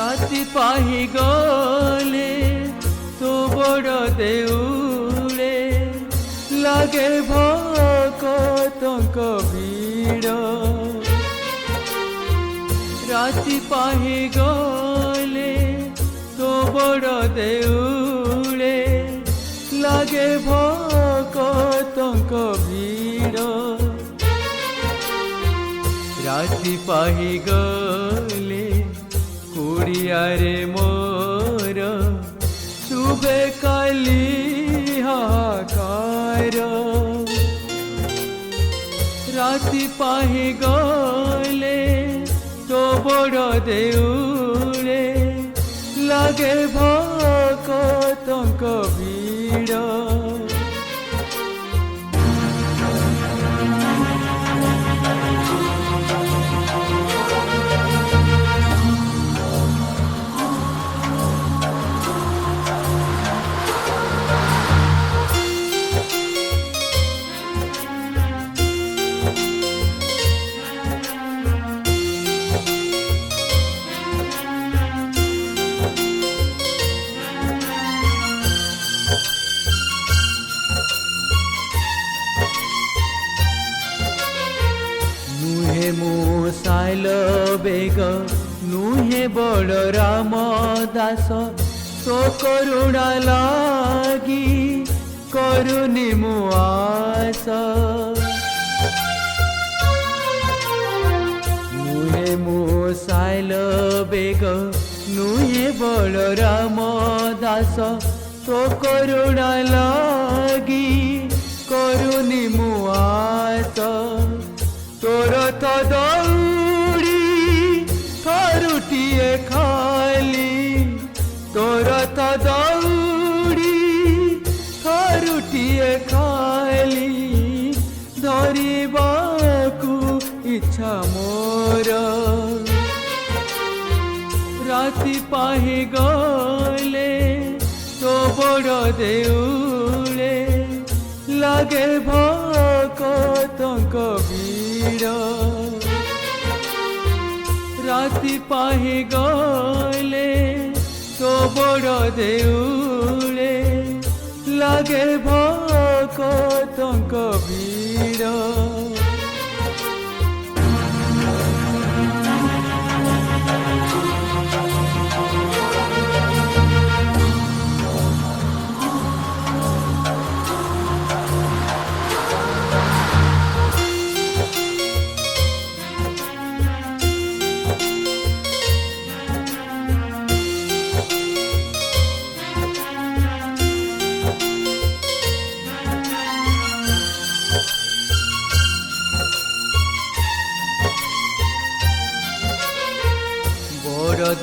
राति पाही गले तो बड़ देउले लागे भक्तंक भीड़ राति पाही गले तो बड़ देउले लागे भक्तंक भीड़ राति पाही गले कुड़ियारे मोर शुभे काली हाकार राति पाही गले तो बड़ देउले लागे भक्तंक भीड़ साइल बेग नुहे बड़ राम दास तो करुणा लागी करुनी मुआस नुहे मु साइल बेग नुहे बड़ राम दास तो करुणा लागी करुनी मुआस तोर तो दौड़ी थरुटिए खाली तोर तो दौड़ी थरुटिए खाली धरिबाकू इच्छा मोर राति पाही गले तो बड़ देउले लागे भक्तंक भीड़ राति पाही गले तो बड़ देउले लागे भक्तंक भीड़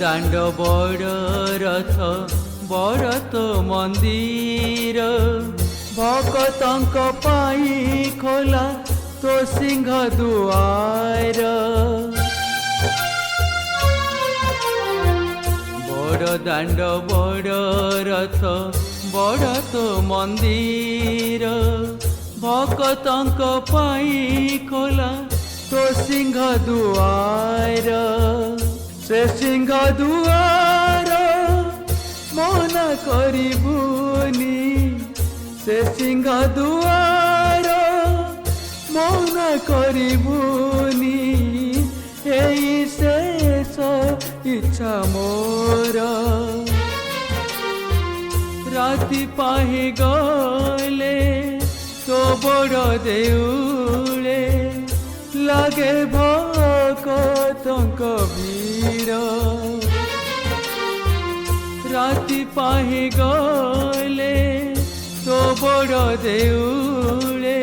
दांड बड़ रथ बड़ तो मंदिर भक्तंक पाई खोला तो सिंह दुआर बड़ दांड बड़ रथ बड़ तो मंदिर भक्तंक पाई खोला तो सिंह दुआर से सिंह दुआर मना करिबुनी से सिंह दुआर मना करिबुनी एई शेष इच्छा मोर राति पाही गले तो बड़ देउले लागे भक्तंक भीड़ राति पाही गले तो बड़ देउले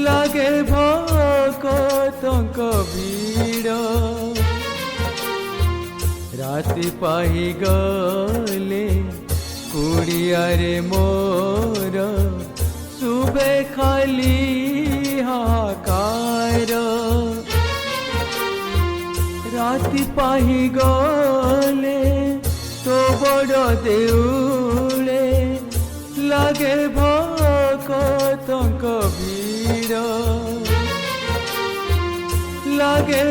लागे भक्तंक भीड़ राति पाही गले कुड़ियारे मोर शुभे खाली हाकार राति पाही गले तो बड़ देउले लागे भक्तंक भीड़ लागे